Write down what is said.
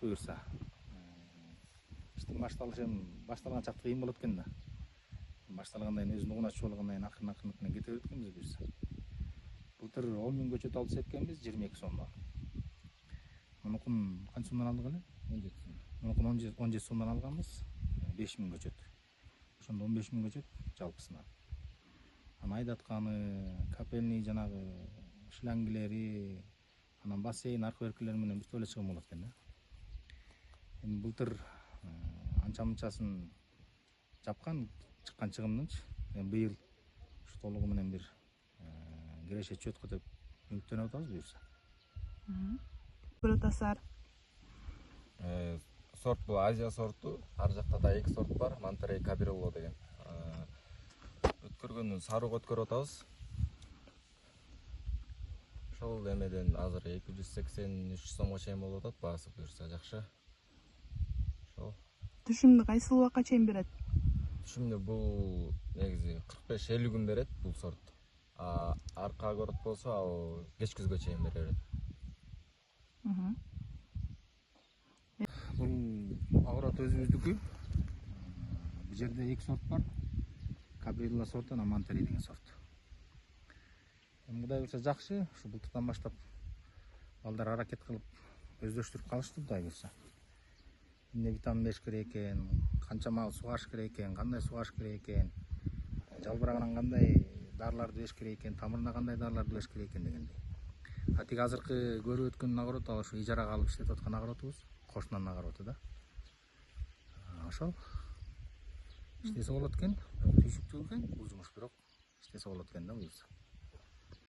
буюрса. Иштин башталышы башталганча кыйын болот экен да. Башталгандан кийин өзүнүн угуна чыгылгандан кийин акырын кете берет экенбиз буюрса. Былтыр 10 000 көчөт алып сеткенбиз 22 сомдон. Мунукун канча сомдон алдык эле? 17 сом. Мунукун 17 сомдон алганбыз. 5 000 көчөт. Ошондо 15 000 көчөт жалпысынан. Анан айдатканы, капельный жанагы шлангилери, анан бассейн арка-беркелери менен бүтүп эле чыгым болот экен да. Эми былтыр анча-мынчасын жапкан чыккан чыгымдынчы. Эми быйыл ушу толугу менен бир киреше чөткө деп үмүттөнүп атабыз буюрса. Бир атасар. Сорт бул Азия сорту. Ар жакта да 2 сорт бар. Monterey Cabrillo деген. Өткөргөндөн сарыга өткөрүп атабыз. Ошол эмеден азыр 283 сомго чейин болуп атат баасы буюрса жакшы. Ошол. Түшүмдү кайсыл убакка чейин берет? Түшүмдү бул негизи 45-50 күн берет бул сорт. Арка огород болсо ал кеч күзгө чейин бере берет. Бул огород өзүбүздүкү. Бул жерде 2 сорт бар. Cabrillo сорту, анан Monterey деген сорт. Эми Кудай буюрса жакшы, ушу былтырдан баштап балдар аракет кылып өздөштүрүп калышты Кудай буюрса. Эмне витамин бериш керек экен, канча маал сугаш керек экен, кандай сугаш керек экен, жалбырагынан кандай дарыларды бериш керек экен, тамырына кандай дарыларды бериш керек экен дегендей. Тиги азыркы көрүп өткөн огород ал ушу ижарага алып иштетип аткан огородубуз, кошунанын огороду да. Ошол иштесе болот экен, түйшүктүү экен бул жумуш, бирок иштесе болот экен да буюрса.